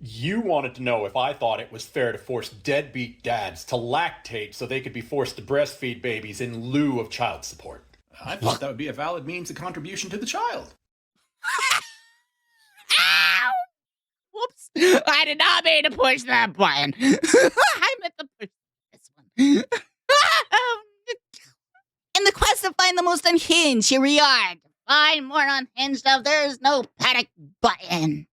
You wanted to know if I thought it was fair to force deadbeat dads to lactate so they could be forced to breastfeed babies in lieu of child support. I thought that would be a valid means of contribution to the child. Ow! Whoops. I did not mean to push that button. I meant to push this one. In the quest to find the most unhinged, here we are. To find more unhinged stuff, there's no panic button.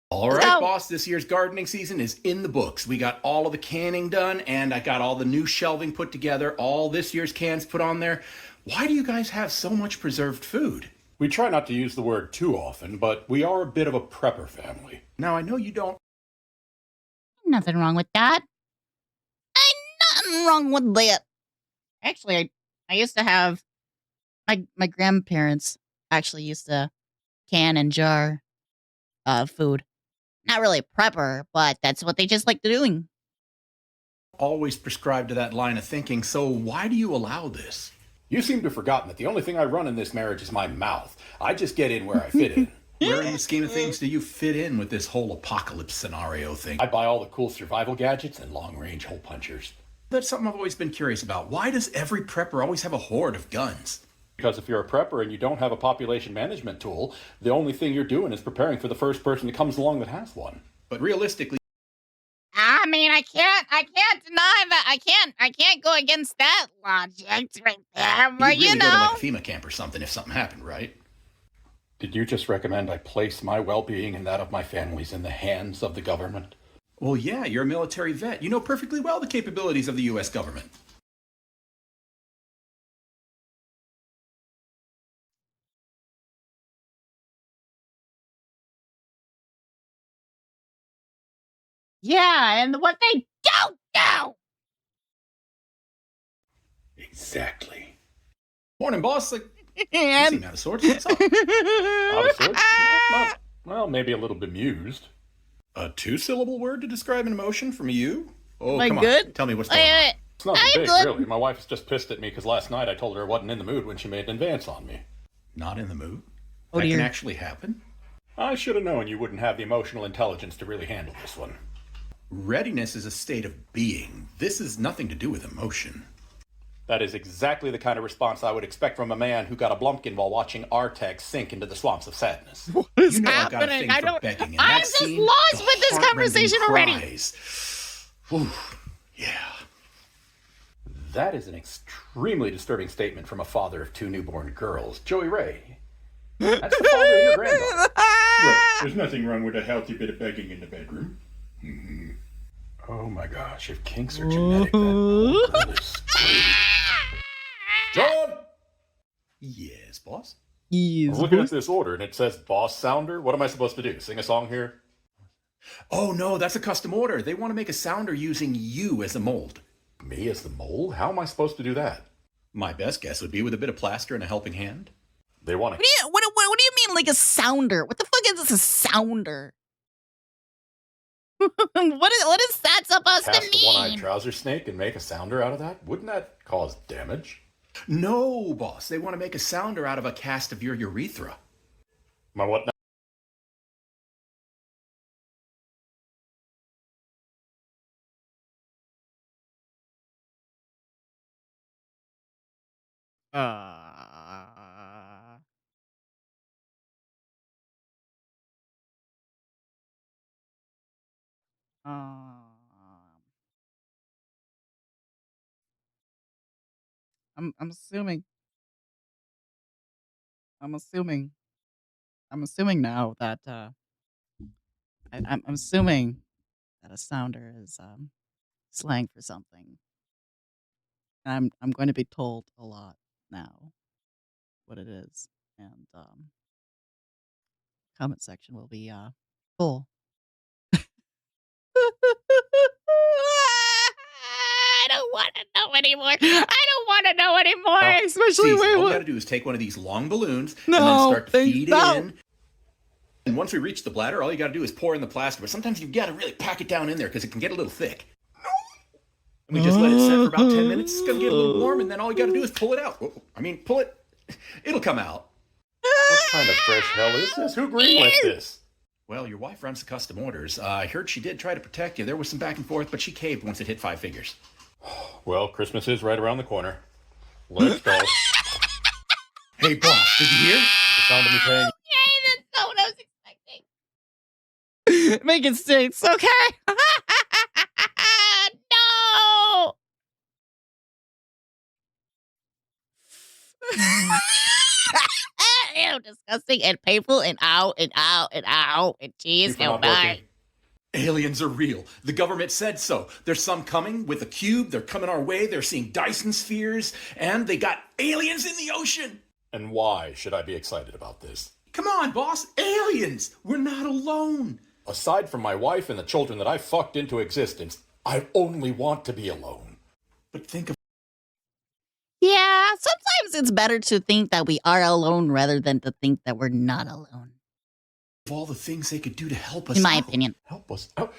All right, boss, this year's gardening season is in the books. We got all of the canning done, and I got all the new shelving put together, all this year's cans put on there. Why do you guys have so much preserved food? We try not to use the word too often, but we are a bit of a prepper family. Now, I know you don't... Nothing wrong with that. Ain't nothing wrong with that. Actually, I used to have... My grandparents actually used to can and jar food. Not really a prepper, but that's what they just like doing. Always prescribed to that line of thinking, so why do you allow this? You seem to have forgotten that the only thing I run in this marriage is my mouth. I just get in where I fit in. Where in the scheme of things do you fit in with this whole apocalypse scenario thing? I buy all the cool survival gadgets and long-range hole punchers. That's something I've always been curious about. Why does every prepper always have a horde of guns? Because if you're a prepper and you don't have a population management tool, the only thing you're doing is preparing for the first person that comes along that has one. But realistically... I mean, I can't deny that. I can't go against that logic right there, but you'd really go to like a FEMA camp or something if something happened, right? Did you just recommend I place my well-being and that of my families in the hands of the government? Well, yeah, you're a military vet. You know perfectly well the capabilities of the U.S. government. Yeah, and what they don't do! Exactly. Morning, boss. Like, you seem out of sorts. What's up? Out of sorts? Well, maybe a little bemused. A two-syllable word to describe an emotion from you? Oh, Like come good? on. Tell me what's going on. It's not I'm big, good. really. My wife is just pissed at me because last night I told her I wasn't in the mood when she made an advance on me. Not in the mood? Oh, that dear. can actually happen? I should have known you wouldn't have the emotional intelligence to really handle this one. Readiness is a state of being. This is nothing to do with emotion. That is exactly the kind of response I would expect from a man who got a blumpkin while watching Artag sink into the swamps of sadness. What is You know I've got a happening? thing for begging, and I'm that just scene, lost the with this heart-rending conversation already. cries. Whew. Yeah. That is an extremely disturbing statement from a father of two newborn girls. Joey Ray. That's the father of your granddaughter. Look, there's nothing wrong with a healthy bit of begging in the bedroom. Oh my gosh, if kinks are genetic, that poor girl is screwed. John! Yes, boss? I was looking at this order and it says Boss Sounder. What am I supposed to do? Sing a song here? Oh, no, that's a custom order. They want to make a sounder using you as a mold. Me as the mole? How am I supposed to do that? My best guess would be with a bit of plaster and a helping hand. They want to... What do you mean, like a sounder? What the fuck is this, a sounder? what is that supposed to cast a one-eyed mean? trouser snake and make a sounder out of that? Wouldn't that cause damage? No, boss. They want to make a sounder out of a cast of your urethra. My what now? I'm assuming. I'm assuming now that I'm assuming that a sounder is slang for something. And I'm going to be told a lot now what it is, and comment section will be full. I don't want to know anymore. Especially All when we got to do is take one of these long balloons and then No, start to they feed it don't. in. And once we reach the bladder, all you got to do is pour in the plaster. But sometimes you got to really pack it down in there because it can get a little thick. And we just let it set for about 10 minutes. It's going to get a little warm, and then all you got to do is pull it out. Pull it. It'll come out. What kind of fresh hell is this? Who greenlit this? Well, your wife runs the custom orders. I heard she did try to protect you. There was some back and forth, but she caved once it hit 5 figures. Well, Christmas is right around the corner. Let's go. Hey, boss, did you hear? The sound of me paying. Okay, that's not what I was expecting. Make it 6, okay? No! Ew, disgusting and painful and ow and ow and ow and You cheese for and not bye. working. Aliens are real. The government said so. There's some coming with a cube. They're coming our way. They're seeing Dyson spheres. And they got aliens in the ocean. And why should I be excited about this? Come on, boss. Aliens. We're not alone. Aside from my wife and the children that I fucked into existence, I only want to be alone. But think of Yeah, sometimes it's better to think that we are alone rather than to think that we're not alone. all the things they could do to help us In my out. opinion. Help us out.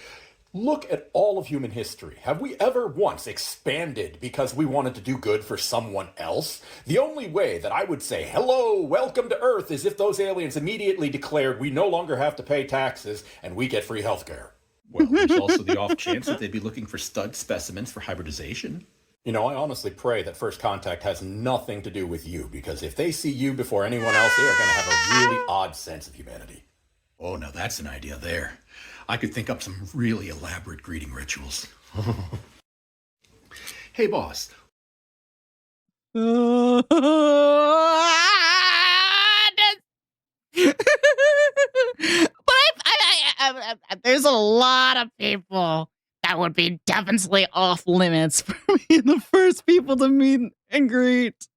Look at all of human history. Have we ever once expanded because we wanted to do good for someone else? The only way that I would say, hello, welcome to Earth, is if those aliens immediately declared we no longer have to pay taxes and we get free healthcare. Well, there's also the off chance that they'd be looking for stud specimens for hybridization. You know, I honestly pray that First Contact has nothing to do with you, because if they see you before anyone else, they are going to have a really odd sense of humanity. Oh, now that's an idea there. I could think up some really elaborate greeting rituals. Hey, boss. But there's a lot of people that would be definitely off limits for me, the first people to meet and greet.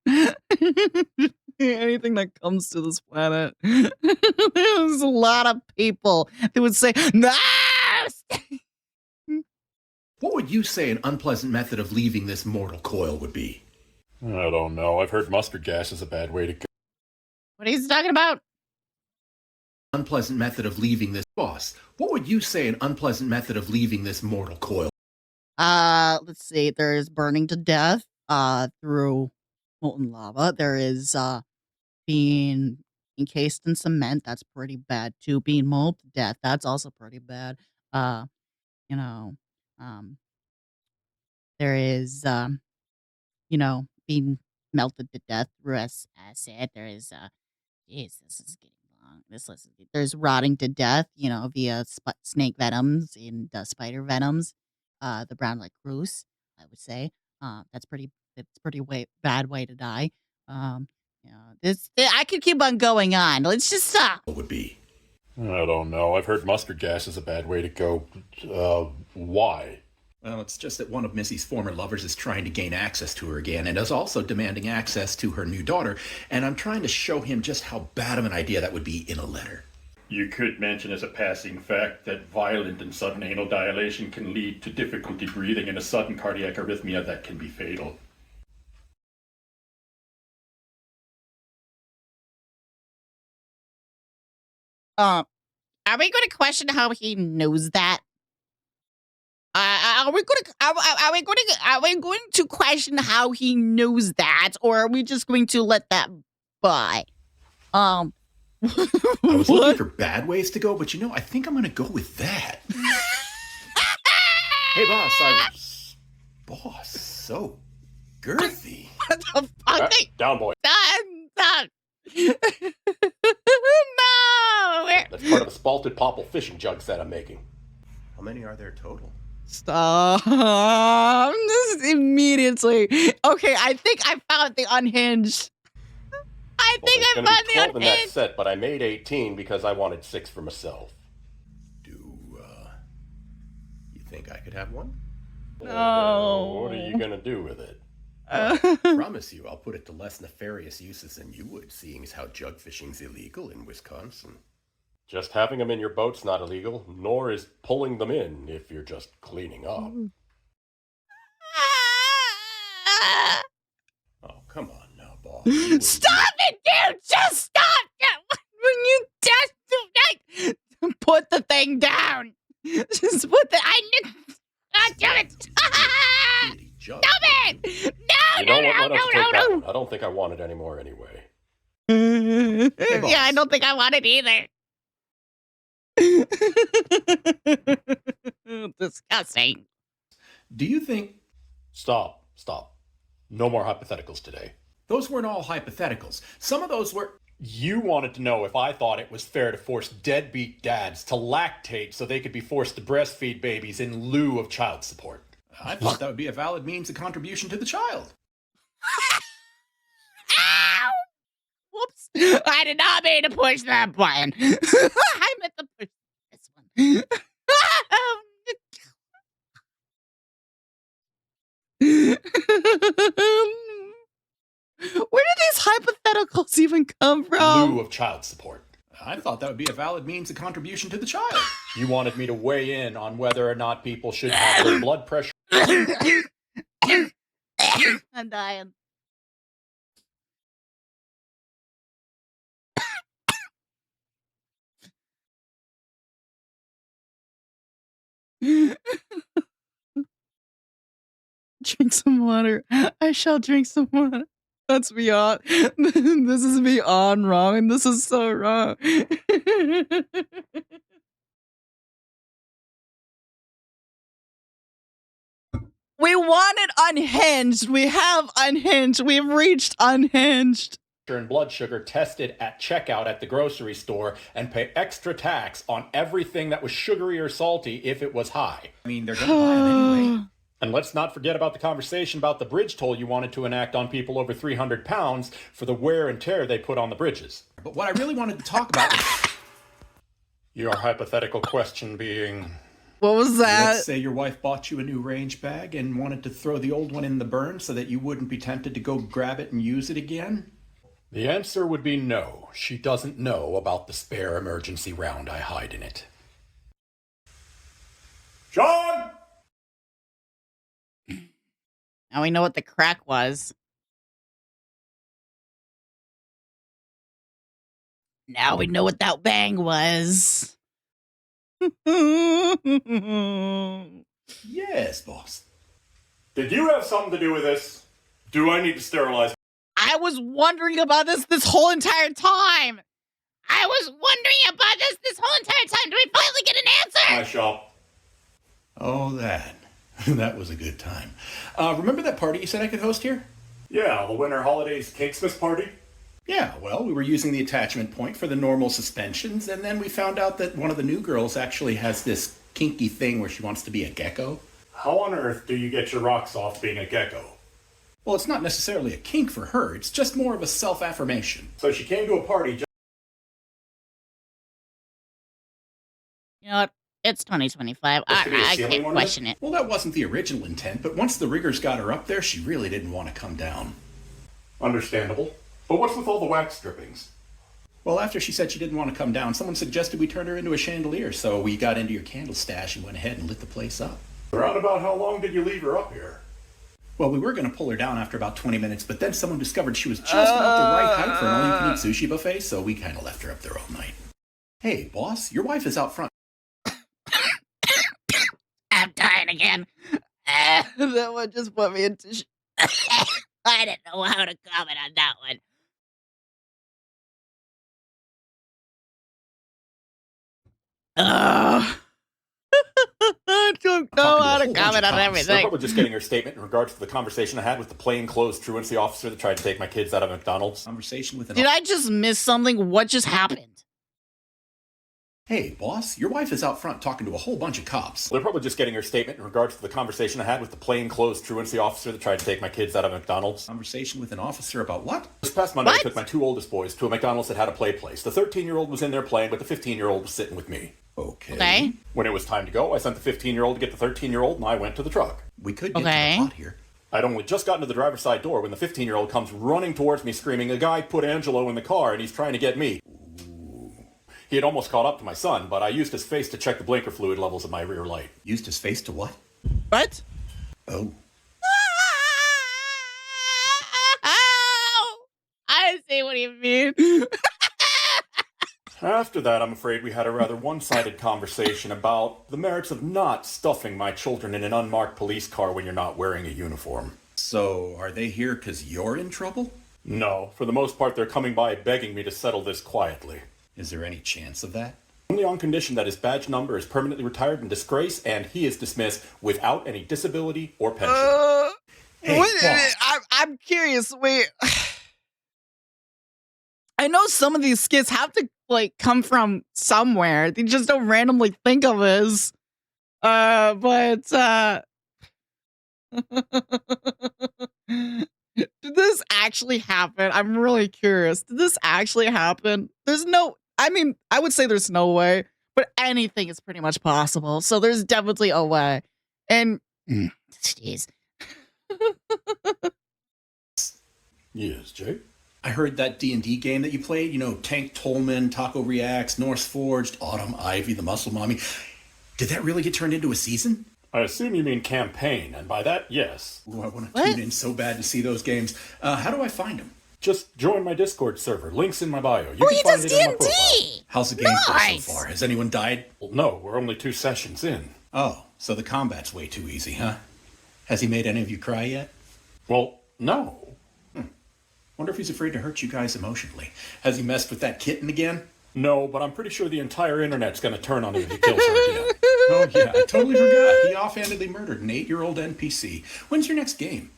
Anything that comes to this planet. There's a lot of people that would say, no! What would you say an unpleasant method of leaving this mortal coil would be? I don't know. I've heard mustard gas is a bad way to go. What are you talking about? Unpleasant method of leaving this boss. What would you say an unpleasant method of leaving this mortal coil? Let's see. There is burning to death through molten lava. There is being encased in cement. That's pretty bad too. Being mauled to death. That's also pretty bad. You know, there is being melted to death through acid. There is jeez, this is getting long. There's rotting to death, via snake venoms and spider venoms. The brown like Bruce, I would say. That's pretty bad way to die. I could keep on going on. Let's just stop. What would be? I don't know. I've heard mustard gas is a bad way to go. Why? Well, it's just that one of Missy's former lovers is trying to gain access to her again and is also demanding access to her new daughter, and I'm trying to show him just how bad of an idea that would be in a letter. You could mention as a passing fact that violent and sudden anal dilation can lead to difficulty breathing and a sudden cardiac arrhythmia that can be fatal. Are we going to question how he knows that? Are we going to question how he knows that, or are we just going to let that by? I was looking for bad ways to go, but I think I'm going to go with that. Hey, boss, Boss, so girthy. What the fuck? Down, boy. Stop. No! That's part of a spalted popple fishing jug set I'm making. How many are there total? Stop. This is immediately. Okay, I think I found the Unhinged. I think I Well, there's found gonna be the 12 in that Unhinged. set, but I made 18 because I wanted 6 for myself. You think I could have one? No. What are you gonna do with it? Promise you, I'll put it to less nefarious uses than you would, seeing as how jug fishing's illegal in Wisconsin. Just having them in your boat's not illegal, nor is pulling them in if you're just cleaning up. Oh, come on now, boss. Stop it, dude! Just stop! When you just put the thing down. Just put the. God damn it! Stop it! You know what? Let us take that one. I don't think I want it anymore anyway. Yeah, I don't think I want it either. Disgusting. Do you think Stop. No more hypotheticals today. those weren't all hypotheticals? Some of those were. You wanted to know if I thought it was fair to force deadbeat dads to lactate so they could be forced to breastfeed babies in lieu of child support. I thought that would be a valid means of contribution to the child. Ow! Whoops. I did not mean to push that button. I meant to push this one. Where did these hypotheticals even come from? Lieu of child support. I thought that would be a valid means of contribution to the child. You wanted me to weigh in on whether or not people should have their blood pressure. I'm dying. Drink some water. I shall drink some water. That's beyond. This is beyond wrong, and this is so wrong. We wanted Unhinged. We have Unhinged. We've reached Unhinged. And blood sugar tested at checkout at the grocery store and pay extra tax on everything that was sugary or salty if it was high. I mean, they're gonna buy them anyway. And let's not forget about the conversation about the bridge toll you wanted to enact on people over 300 pounds for the wear and tear they put on the bridges. But what I really wanted to talk about was, Your hypothetical question being... What was that? let's say your wife bought you a new range bag and wanted to throw the old one in the burn so that you wouldn't be tempted to go grab it and use it again. The answer would be no. She doesn't know about the spare emergency round I hide in it. John! Now we know what the crack was. Now we know what that bang was. Yes, boss. Did you have something to do with this? Do I need to sterilize? I was wondering about this whole entire time. I was wondering about this whole entire time. Do we finally get an answer? My shop. Oh, that. That was a good time. Remember that party you said I could host here? Yeah, the Winter Holidays Cakesmas party. Yeah, well, we were using the attachment point for the normal suspensions, and then we found out that one of the new girls actually has this kinky thing where she wants to be a gecko. How on earth do you get your rocks off being a gecko? Well, it's not necessarily a kink for her, it's just more of a self-affirmation. So she came to a party just... You know what? It's 2025. This could be a I ceiling can't ornament? question it. Well, that wasn't the original intent, but once the riggers got her up there, she really didn't want to come down. Understandable. But what's with all the wax strippings? Well, after she said she didn't want to come down, someone suggested we turn her into a chandelier, so we got into your candle stash and went ahead and lit the place up. Around about how long did you leave her up here? Well, we were going to pull her down after about 20 minutes, but then someone discovered she was just about the right height for an all-you-can-eat sushi buffet, so we kind of left her up there all night. Hey, boss, your wife is out front. I'm dying again. That one just put me into... I didn't know how to comment on that one. I don't know how to comment on They're everything. probably just getting her statement in regards to the conversation I had with the plainclothes truancy officer that tried to take my kids out of McDonald's. Conversation with an... Did I just miss something? What just happened? Hey, boss, your wife is out front talking to a whole bunch of cops. They're probably just getting her statement in regards to the conversation I had with the plainclothes truancy officer that tried to take my kids out of McDonald's. Conversation with an officer about what? This past Monday, I What? took my two oldest boys to a McDonald's that had a play place. The 13-year-old was in there playing, but the 15-year-old was sitting with me. Okay. When it was time to go, I sent the 15-year-old to get the 13-year-old, and I went to the truck. We could get Okay. to the pot here. I'd only just gotten to the driver's side door when the 15-year-old comes running towards me screaming, "A guy put Angelo in the car and he's trying to get me." Ooh. He had almost caught up to my son, but I used his face to check the blinker fluid levels of my rear light. Used his face to what? What? Oh. I see what you mean. After that, I'm afraid we had a rather one-sided conversation about the merits of not stuffing my children in an unmarked police car when you're not wearing a uniform. So, are they here because you're in trouble? No, for the most part, they're coming by begging me to settle this quietly. Is there any chance of that? Only on condition that his badge number is permanently retired in disgrace and he is dismissed without any disability or pension. Hey, boss. I'm curious. Wait, I know some of these skits have to like come from somewhere. They just don't randomly think of this. But did this actually happen? I'm really curious. Did this actually happen? I would say there's no way, but anything is pretty much possible. So there's definitely a way. And jeez. Yes, Jay? I heard that D&D game that you played, Tank Tolman, Taco Reacts, Norse Forged, Autumn Ivy, the Muscle Mommy. Did that really get turned into a season? I assume you mean campaign, and by that, yes. Ooh, I want to tune in so bad to see those games. How do I find them? Just join my Discord server. Link's in my bio. Oh, he does D&D! How's the game Nice. so far? Has anyone died? Well, no, we're only 2 sessions in. Oh, so the combat's way too easy, huh? Has he made any of you cry yet? Well, no. Wonder if he's afraid to hurt you guys emotionally. Has he messed with that kitten again? No, but I'm pretty sure the entire internet's gonna turn on him if he kills her again. Oh, yeah, I totally forgot. He offhandedly murdered an 8-year-old NPC. When's your next game?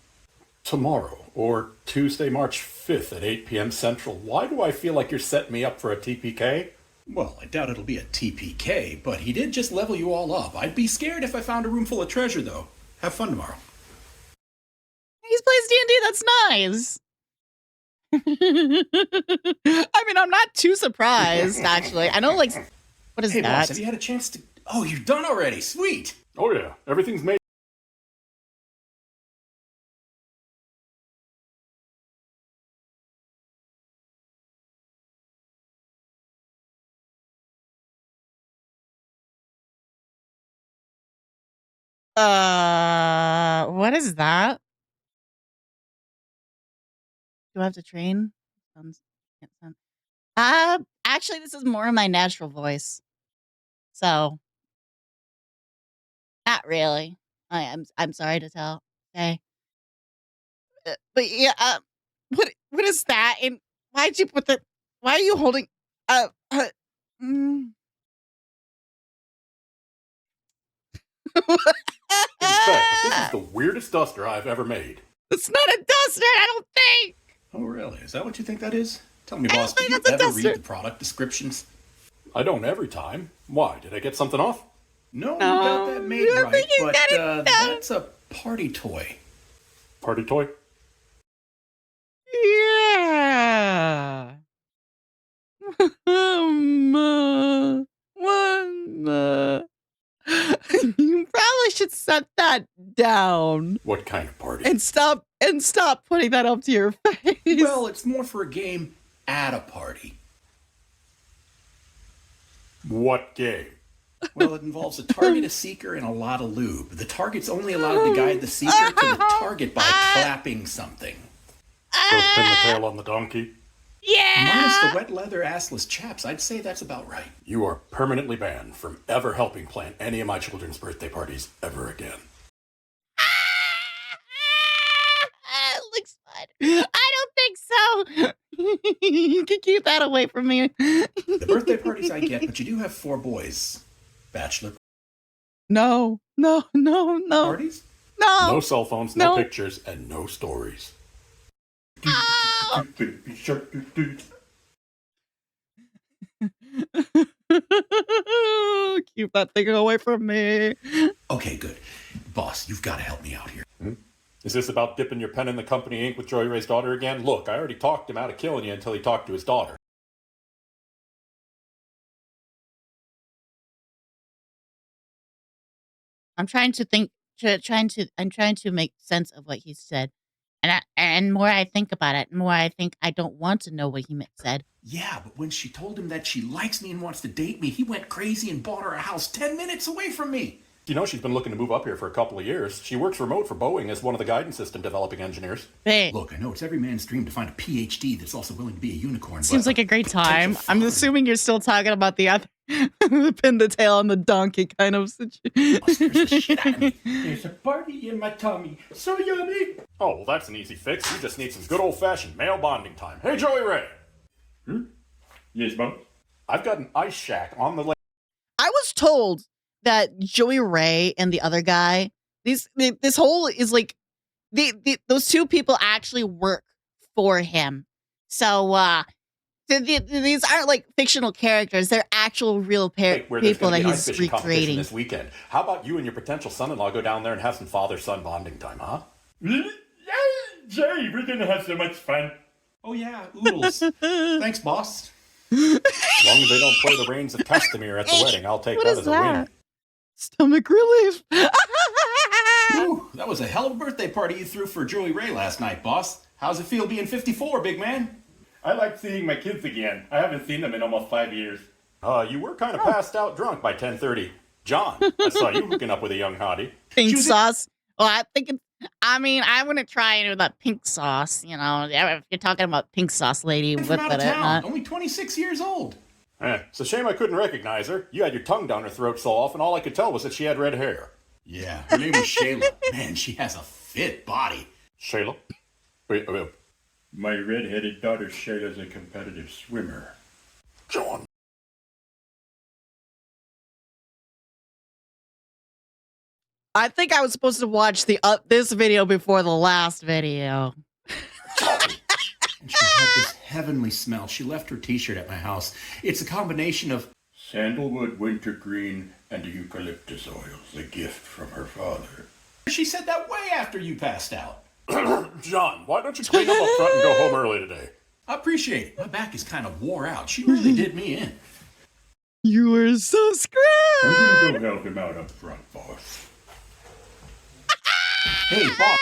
Tomorrow, or Tuesday, March 5th at 8 p.m. Central. Why do I feel like you're setting me up for a TPK? Well, I doubt it'll be a TPK, but he did just level you all up. I'd be scared if I found a room full of treasure, though. Have fun tomorrow. He plays D&D, that's nice. I mean, I'm not too surprised, actually. I know, like, what is Hey, that? boss, have you had a chance to... Oh, you're done already. Sweet. Oh yeah, everything's made. What is that? Do I have to train? Can't sound- Actually, this is more of my natural voice. So, not really. I'm sorry to tell. Okay. But yeah, what is that? And why'd you put the? Why are you holding? Mm. In fact, this is the weirdest duster I've ever made. It's not a duster, I don't think. Oh, really? Is that what you think that is? Tell me, I don't boss, do think you that's a ever duster. read the product descriptions? I don't every time. Why? Did I get something off? No, you No, got that made I right, think you but got it done. that's a party toy. Party toy? Yeah. You probably should set that down What kind of party? and stop putting that up to your face. Well, it's more for a game at a party. What game? Well, it involves a target, a seeker, and a lot of lube. The target's only allowed to guide the seeker to the target by clapping something. Go pin the tail on the donkey? Minus the wet leather assless chaps, I'd say that's about right. You are permanently banned from ever helping plan any of my children's birthday parties ever again. Looks fun. I don't think so. You can keep that away from me. The birthday parties I get, but you do have 4 boys. Bachelor No. parties? No cell phones, no No. pictures, and no stories. Oh! Baby shark, doo doo. Keep that thing away from me. Okay, good. Boss, you've got to help me out here. Is this about dipping your pen in the company ink with Joey Ray's daughter again? Look, I already talked him out of killing you until he talked to his daughter. I'm trying to think. I'm trying to make sense of what he said, and more I think about it, more I think I don't want to know what he said. Yeah, but when she told him that she likes me and wants to date me, he went crazy and bought her a house 10 minutes away from me. You know she's been looking to move up here for a couple of years. She works remote for Boeing as one of the guidance system developing engineers. But Look, I know it's every man's dream to find a PhD that's also willing to be a unicorn. seems but like a great time. potential I'm father- assuming you're still talking about the other pin the tail on the donkey kind of situation. scares the shit out of me. There's a party in my tummy. So yummy. Oh, well, that's an easy fix. You just need some good old-fashioned male bonding time. Hey, Joey Ray! Yes, Mom? I've got an ice shack on the lake. told that Joey Ray and the other guy, this whole is like, those two people actually work for him. So these aren't like fictional characters; they're actual real Where there's people gonna that be ice he's fishing competition recreating. this weekend. How about you and your potential son-in-law go down there and have some father-son bonding time, huh? Jay, we're gonna have so much fun. Oh yeah, oodles. Thanks, boss. As long as they don't play the reigns of Castamere at the wedding, I'll take What that is as a that? win. Stomach relief. Ooh, that was a hell of a birthday party you threw for Joey Ray last night, boss. How's it feel being 54, big man? I like seeing my kids again. I haven't seen them in almost 5 years. You were kind of passed out drunk by 10:30. John, I saw you hooking up with a young hottie. Pink sauce. Well, I wouldn't try any of that pink sauce. You know, if you're talking about pink sauce lady, From with out of it, town, only 26 years old. It's a shame I couldn't recognize her. You had your tongue down her throat so often, all I could tell was that she had red hair. Yeah, her name was Shayla. Man, she has a fit body. Shayla? Wait. My red-headed daughter Shayla's a competitive swimmer. John. I think I was supposed to watch this video before the last video. And she had this heavenly smell. She left her t-shirt at my house. It's a combination of Sandalwood, wintergreen, and eucalyptus oils, a gift from her father. She said that way after you passed out. John, why don't you clean up front and go home early today? I appreciate it. My back is kind of wore out. She really did me in. You are so screwed. I'm gonna go help him out up front, boss. Hey, boss.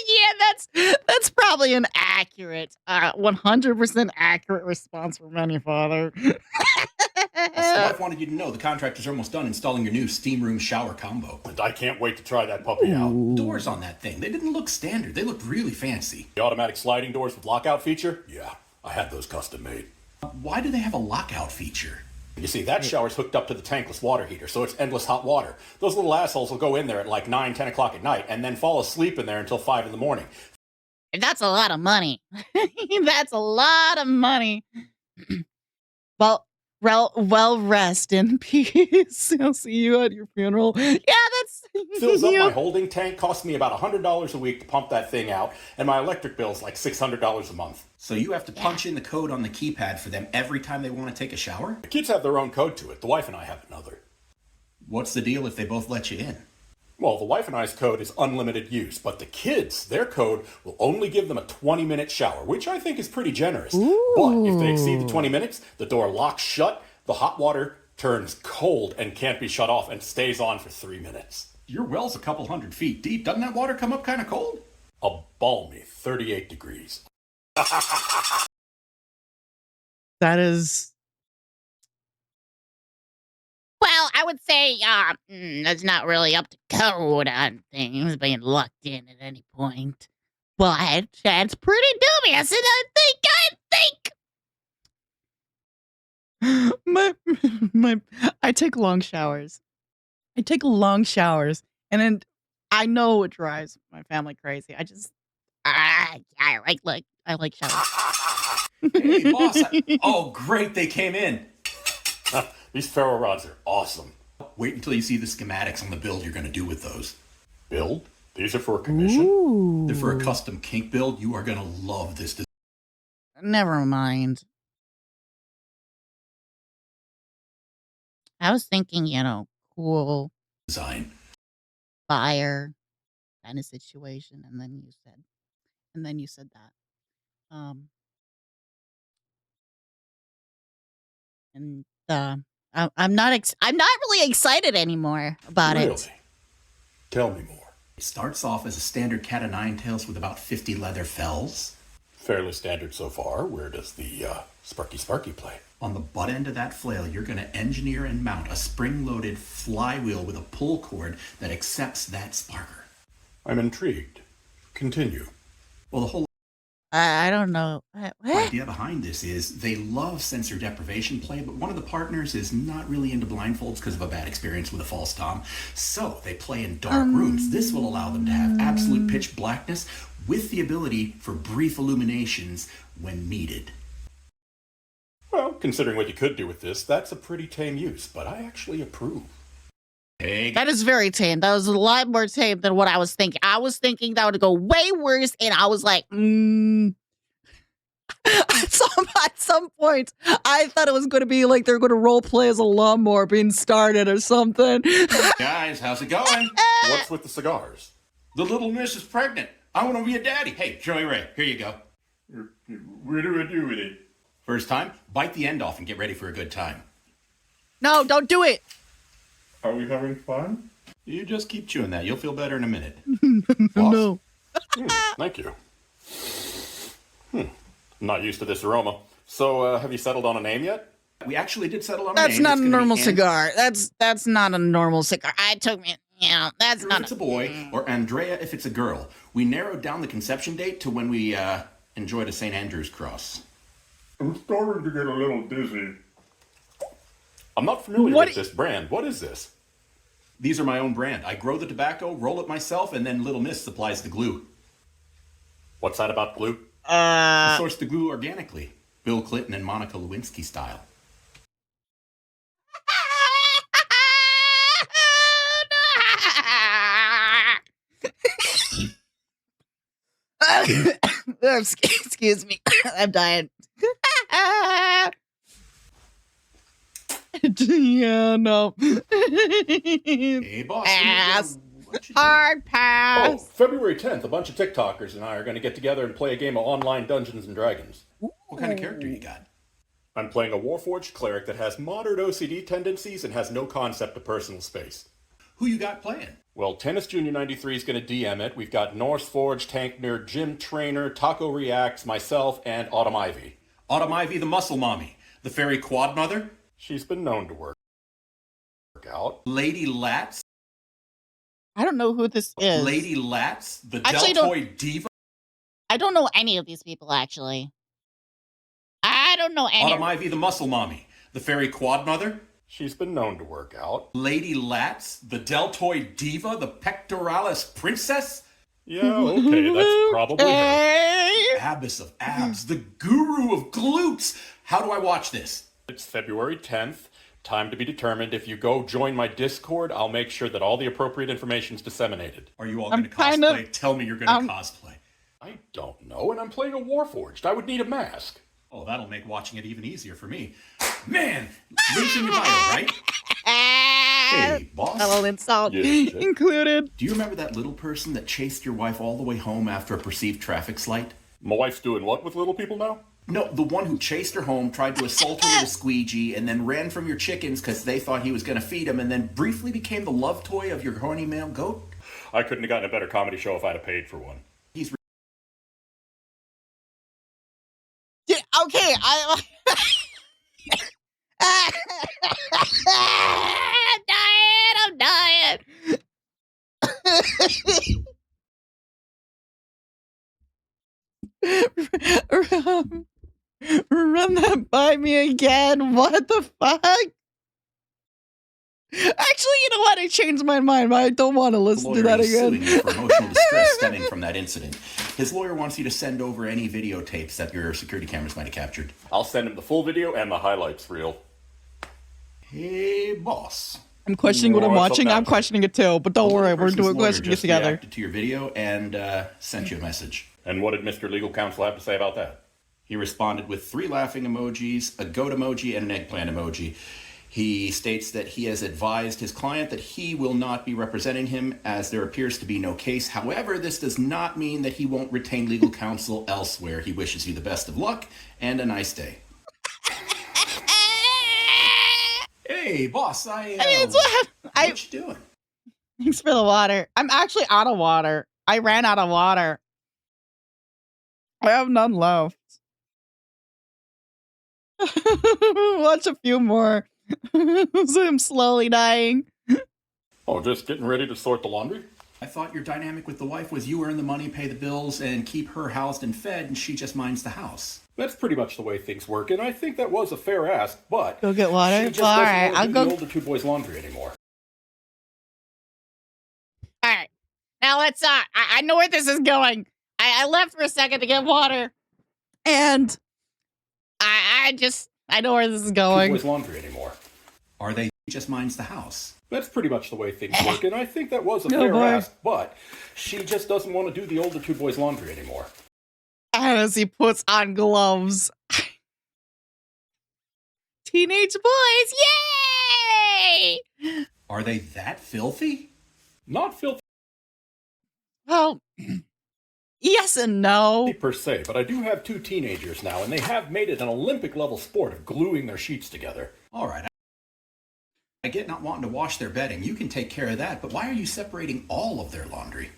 Yeah, that's probably an accurate, 100% accurate response from any father. The wife wanted you to know the contractors are almost done installing your new steam room shower combo. And I can't wait to try that puppy out. Doors on that thing, they didn't look standard. They looked really fancy. The automatic sliding doors with lockout feature? Yeah, I had those custom made. Why do they have a lockout feature? You see, that shower's hooked up to the tankless water heater, so it's endless hot water. Those little assholes will go in there at like 9, 10 o'clock at night and then fall asleep in there until 5 in the morning. That's a lot of money. That's a lot of money. Well, rest in peace. I'll see you at your funeral. Yeah, that's Fills up my holding tank, costs me about $100 a week to pump that thing out, and my electric bill's like $600 a month. So you have to punch in the code on the keypad for them every time they want to take a shower? The kids have their own code to it. The wife and I have another. What's the deal if they both let you in? Well, the wife and I's code is unlimited use, but the kids, their code will only give them a 20-minute shower, which I think is pretty generous. Ooh. But if they exceed the 20 minutes, the door locks shut, the hot water turns cold and can't be shut off and stays on for 3 minutes. Your well's a couple 100 feet deep. Doesn't that water come up kind of cold? A balmy 38 degrees. That is. Well, I would say that's not really up to code on things being locked in at any point. But that's pretty dubious, and I think I take long showers. And then I know it drives my family crazy. I like showers. Hey, boss. Oh, great, they came in. These ferro rods are awesome. Wait until you see the schematics on the build you're going to do with those. Build? These are for a commission? Ooh. They're for a custom kink build. You are going to love this. Never mind. I was thinking, cool Design. fire kind of situation, and then you said that. I'm not really excited anymore about Really? it. Tell me more. It starts off as a standard cat o' nine tails with about 50 leather fells. Fairly standard so far. Where does the Sparky play? On the butt end of that flail, you're going to engineer and mount a spring-loaded flywheel with a pull cord that accepts that sparker. I'm intrigued. Continue. Well, the whole I don't know. What? idea behind this is they love sensor deprivation play, but one of the partners is not really into blindfolds because of a bad experience with a false dom. So they play in dark rooms. This will allow them to have absolute pitch blackness with the ability for brief illuminations when needed. Well, considering what you could do with this, that's a pretty tame use, but I actually approve. Hey, That is very tame. That was a lot more tame than what I was thinking. I was thinking that would go way worse, and I was like, At some point, I thought it was going to be like they're going to role play as a lawnmower being started or something. guys, how's it going? What's with the cigars? The little miss is pregnant. I want to be a daddy. Hey, Joey Ray, here you go. What do I do with it? First time, bite the end off and get ready for a good time. No, don't do it. Are we having fun? You just keep chewing that. You'll feel better in a minute. No. Thank you. I'm not used to this aroma. So, have you settled on a name yet? We actually did settle on a That's name. not It's a gonna be normal An- cigar. That's not a normal cigar. I took me. Yeah, that's Andrew not. if it's a boy, or Andrea if it's a girl. We narrowed down the conception date to when we enjoyed a St. Andrew's cross. I'm starting to get a little dizzy. I'm not familiar What- with this brand. What is this? These are my own brand. I grow the tobacco, roll it myself, and then Little Miss supplies the glue. What's that about glue? I source the glue organically, Bill Clinton and Monica Lewinsky style. Excuse me. I'm dying. Yeah, no. Hey, boss. Pass. What you doing? Hard Oh, pass. February 10th, a bunch of TikTokers and I are going to get together and play a game of online Dungeons and Dragons. What kind of character you got? I'm playing a Warforged cleric that has moderate OCD tendencies and has no concept of personal space. Who you got playing? Well, Tennis Junior 93 is going to DM it. We've got Norse Forge, Tank Nerd, Gym Trainer, Taco Reacts, myself, and Autumn Ivy. Autumn Ivy, the muscle mommy. The fairy quad mother. She's been known to work out. Lady Lats. I don't know who this is. Lady Lats, the Actually, deltoid diva. I don't know any of these people, actually. I don't know any. Autumn Ivy, the muscle mommy. The fairy quad mother. She's been known to work out. Lady Lats, the deltoid diva, the pectoralis princess. Yeah, okay, that's probably her. Hey. Abyss of abs, the guru of glutes. How do I watch this? It's February 10th. Time to be determined. If you go join my Discord, I'll make sure that all the appropriate information is disseminated. Are you all I'm going to cosplay? kind of- Tell me you're going to cosplay. I don't know, and I'm playing a Warforged. I would need a mask. Oh, that'll make watching it even easier for me. Man, links in your bio, right? Hey, boss. Hello, insult Yeah, shit. included. Do you remember that little person that chased your wife all the way home after a perceived traffic slight? My wife's doing what with little people now? No, the one who chased her home, tried to assault her with a squeegee, and then ran from your chickens because they thought he was going to feed them, and then briefly became the love toy of your horny male goat? I couldn't have gotten a better comedy show if I'd have paid for one. He's Yeah, okay, I'm dying. Run that by me again. What the fuck? Actually, you know what? I changed my mind. I don't want to listen to lawyer that is suing again. you for emotional distress stemming from that incident. His lawyer wants you to send over any videotapes that your security cameras might have captured. I'll send him the full video and the highlights reel. Hey, boss. I'm questioning what I'm What's up watching. now? I'm questioning it too, but don't A worry, we're person's doing lawyer questioning it just together. reacted to your video and sent you a message. And what did Mr. Legal Counsel have to say about that? He responded with 3 laughing emojis, a goat emoji, and an eggplant emoji. He states that he has advised his client that he will not be representing him as there appears to be no case. However, this does not mean that he won't retain legal counsel elsewhere. He wishes you the best of luck and a nice day. Hey, boss, I mean, it's what what you doing? Thanks for the water. I'm actually out of water. I ran out of water. I have none left. Watch a few more. So I'm slowly dying. Oh, just getting ready to sort the laundry? I thought your dynamic with the wife was you earn the money, pay the bills, and keep her housed and fed, and she just minds the house. That's pretty much the way things work, and I think that was a fair ask, but Go get water. she just All doesn't right, want to I'll do go. the older two boys' laundry anymore. All right, now let's. I know where this is going. I left for a second to get water, and I I know where this is two going. boys' laundry anymore. Are they just minds the house? That's pretty much the way things work, and I think that was a No, fair boy. ask, but she just doesn't want to do the older two boys' laundry anymore. As he puts on gloves. Teenage boys, yay! Are they that filthy? Not filthy Well, yes and no. per se, but I do have two teenagers now, and they have made it an Olympic-level sport of gluing their sheets together. All right. I get not wanting to wash their bedding. You can take care of that, but why are you separating all of their laundry?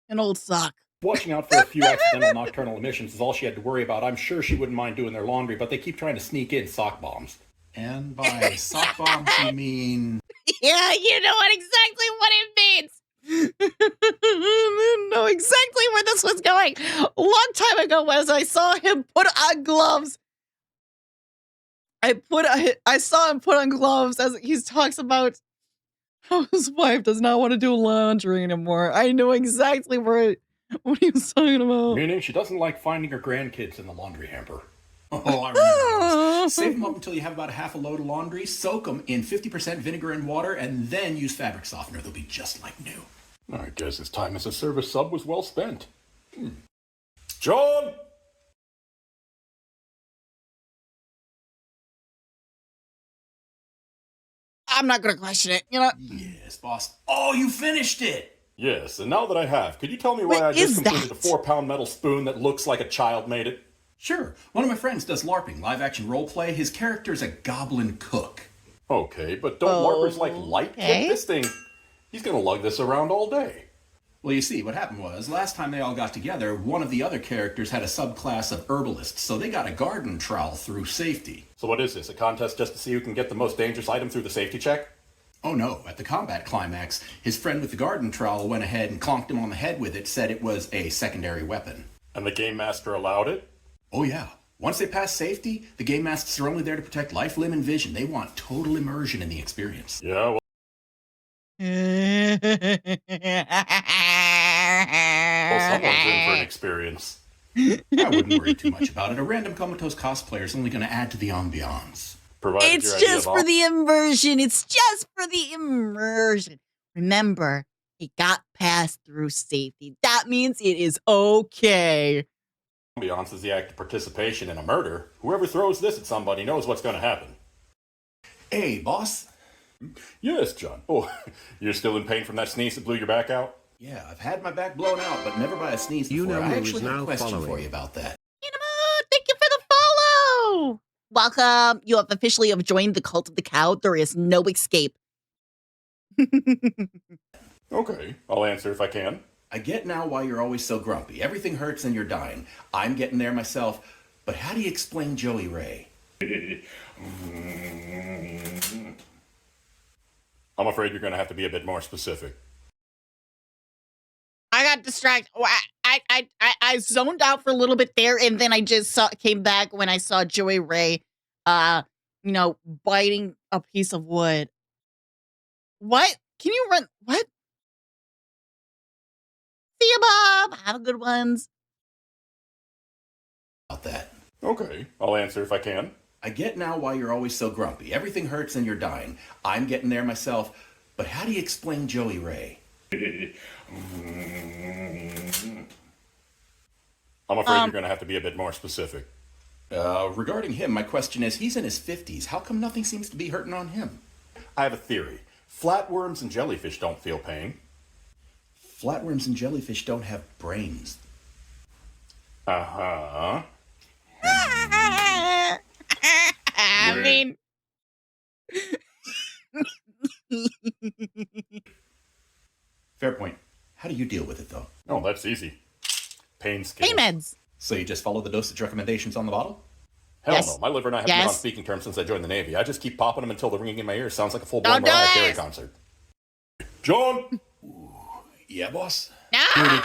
An old sock. Watching out for a few accidental nocturnal emissions is all she had to worry about. I'm sure she wouldn't mind doing their laundry, but they keep trying to sneak in sock bombs. And by sock bombs, you mean... Yeah, you know exactly what it means. I know exactly where this was going. A long time ago, as I saw him put on gloves, I saw him put on gloves as he talks about how his wife does not want to do laundry anymore. I knew exactly what he was talking about. Meaning she doesn't like finding her grandkids in the laundry hamper. Oh, I remember those. Save them up until you have about a half a load of laundry, soak them in 50% vinegar and water, and then use fabric softener. They'll be just like new. I guess his time as a service sub was well spent. John! I'm not going to question it. You know, Yes, boss. Oh, you finished it! Yes, and now that I have, could you tell me why What I just is completed that? a 4-pound metal spoon that looks like a child made it? Sure. One of my friends does LARPing, live-action roleplay. His character's a goblin cook. Okay, but don't LARPers like light Okay. cook this thing? He's gonna lug this around all day. Well, you see, what happened was, last time they all got together, one of the other characters had a subclass of herbalists, so they got a garden trowel through safety. So what is this, a contest just to see who can get the most dangerous item through the safety check? Oh no, at the combat climax, his friend with the garden trowel went ahead and clonked him on the head with it, said it was a secondary weapon. And the game master allowed it? Oh yeah. Once they pass safety, the game masters are only there to protect life, limb, and vision. They want total immersion in the experience. Yeah, well, someone's in for an experience. I wouldn't worry too much about it. A random comatose cosplayer is only going to add to the ambiance. Provided It's your idea just of for the immersion. It's just for the immersion. Remember, it got passed through safety. that means it is okay. ambiance is the act of participation in a murder. Whoever throws this at somebody knows what's gonna happen. Hey, boss. Yes, John. Oh, you're still in pain from that sneeze that blew your back out? Yeah, I've had my back blown out, but never by a sneeze before. You know I who actually is have a now question for following. you about that. Thank you for the follow. Welcome. You have officially joined the cult of the cow. There is no escape. Okay, I'll answer if I can. I get now why you're always so grumpy. Everything hurts and you're dying. I'm getting there myself. But how do you explain Joey Ray? I'm afraid you're gonna have to be a bit more specific. I got distracted. I zoned out for a little bit there, and then I just came back when I saw Joey Ray, biting a piece of wood. What? Can you run? What? See you, Bob. Have a good ones. About that. Okay, I'll answer if I can. I get now why you're always so grumpy. Everything hurts and you're dying. I'm getting there myself. But how do you explain Joey Ray? I'm afraid you're gonna have to be a bit more specific. Regarding him, my question is, he's in his 50s. How come nothing seems to be hurting on him? I have a theory. Flatworms and jellyfish don't feel pain. Flatworms and jellyfish don't have brains. Uh-huh. I mean, Fair point. How do you deal with it, though? Oh, that's easy. Pain skills. pain meds. So you just follow the dosage recommendations on the bottle? Hell Yes. no, my liver and I haven't been on Yes. speaking terms since I joined the Navy. I just keep popping them until the ringing in my ears sounds like a full-blown Don't do Mariah Carey it! concert. John, Yeah, boss. No.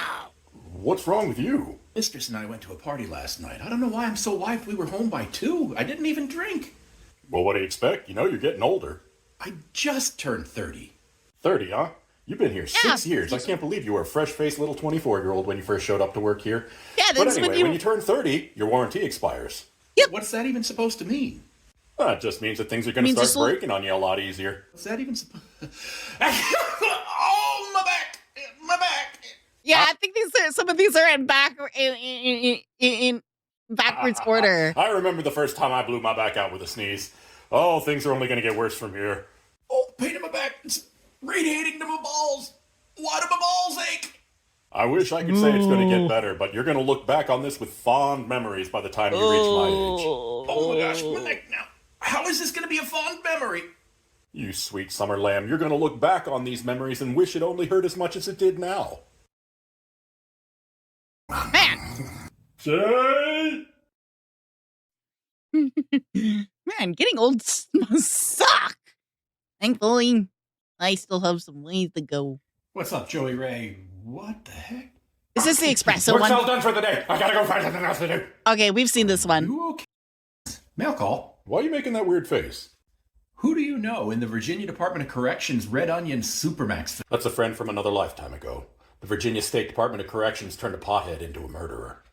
what's wrong with you? Mistress and I went to a party last night. I don't know why I'm so wiped. We were home by 2. I didn't even drink. Well, what do you expect? You know you're getting older. I just turned 30. 30, huh? You've been here Yeah. 6 years. I can't believe you were a fresh-faced little 24-year-old when you first showed up to work here. Yeah, But that's anyway, when you turn 30, your warranty expires. What's that even supposed to mean? It just means that things are going to Means start just l- breaking on you a lot easier. What's that even supposed Oh, my back! My back! Yeah, I think some of these are in backwards order. I remember the first time I blew my back out with a sneeze. Oh, things are only going to get worse from here. Oh, pain in my back. It's radiating to my balls. Why do my balls ache? I wish I could say it's going to get better, but you're going to look back on this with fond memories by the time you reach my age. Oh my gosh, my neck now. How is this going to be a fond memory? You sweet summer lamb, you're going to look back on these memories and wish it only hurt as much as it did now. Man, Say, man, getting old must suck. Thankfully, I still have some ways to go. What's up, Joey Ray? What the heck? Is this the espresso Work's all one? done for the day. I gotta go find something else to do. Okay, we've seen this one. You okay? Mail call. Why are you making that weird face? Who do you know in the Virginia Department of Corrections Red Onion Supermax? That's a friend from another lifetime ago. The Virginia State Department of Corrections turned a pothead into a murderer.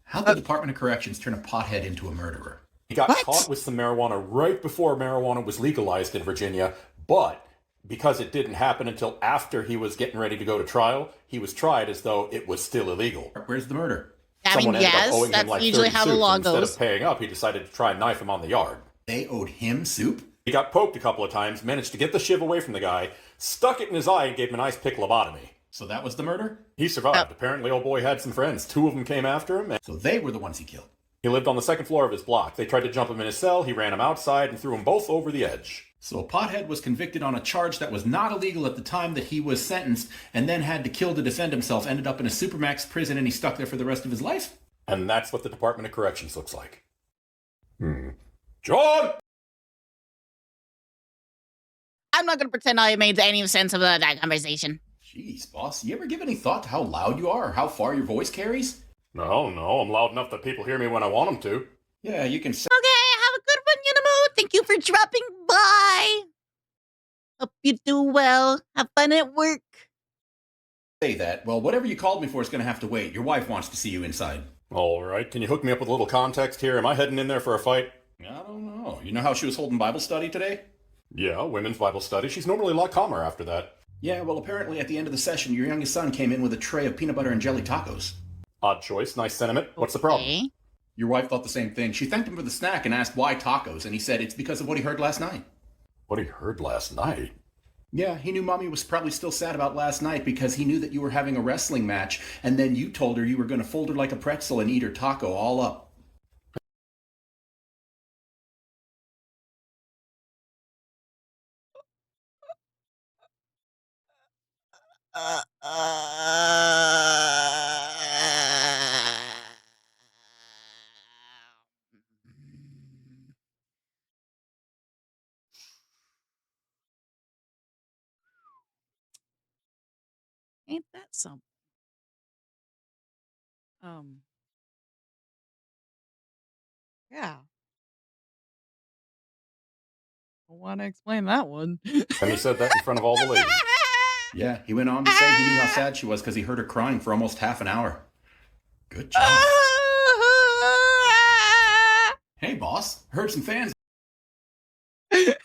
How'd the Department of Corrections turn a pothead into a murderer? He got What? caught with some marijuana right before marijuana was legalized in Virginia, but because it didn't happen until after he was getting ready to go to trial, he was tried as though it was still illegal. Where's the murder? I mean, Someone ended up yes, owing him that's like usually 30 how the suits, law and instead goes. of paying up, he decided to try and knife him on the yard. They owed him soup? He got poked a couple of times, managed to get the shiv away from the guy, stuck it in his eye, and gave him a nice pick lobotomy. So that was the murder? He survived. Oh. Apparently, old boy had some friends. 2 of them came after him, and So they were the ones he killed. he lived on the 2nd floor of his block. They tried to jump him in his cell. He ran him outside and threw them both over the edge. So a pothead was convicted on a charge that was not illegal at the time that he was sentenced, and then had to kill to defend himself, ended up in a Supermax prison, and he stuck there for the rest of his life? And that's what the Department of Corrections looks like. John! I'm not going to pretend I made any sense of that conversation. Jeez, boss, you ever give any thought to how loud you are or how far your voice carries? No, I'm loud enough that people hear me when I want them to. Yeah, you can say Okay, have a good one, Unimo. Thank you for dropping by. Hope you do well. Have fun at work. that. Well, whatever you called me for is going to have to wait. Your wife wants to see you inside. All right, can you hook me up with a little context here? Am I heading in there for a fight? I don't know. You know how she was holding Bible study today? Yeah, women's Bible study. She's normally a lot calmer after that. Yeah, well, apparently at the end of the session, your youngest son came in with a tray of peanut butter and jelly tacos. Odd choice, nice sentiment. What's the problem? Okay. Your wife thought the same thing. She thanked him for the snack and asked why tacos, and he said it's because of what he heard last night. What he heard last night? Yeah, he knew Mommy was probably still sad about last night because he knew that you were having a wrestling match, and then you told her you were going to fold her like a pretzel and eat her taco all up. Uh, uh, Ain't that something? Yeah. I want to explain that one. And he said that in front of all the ladies. Yeah, he went on to say he knew how sad she was because he heard her crying for almost half an hour. Good job. Hey, boss. Heard some fans. I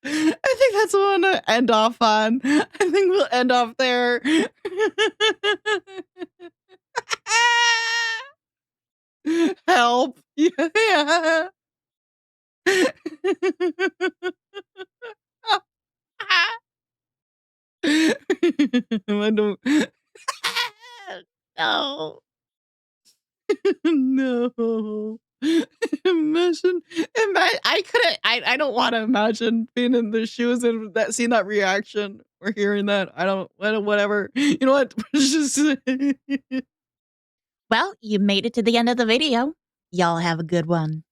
think that's the one to end off on. I think we'll end off there. Help. Yeah. I don't. No. No. Imagine. I couldn't. I don't want to imagine being in their shoes and that seeing that reaction or hearing that. I don't. Whatever. You know what? Just. Well, you made it to the end of the video. Y'all have a good one.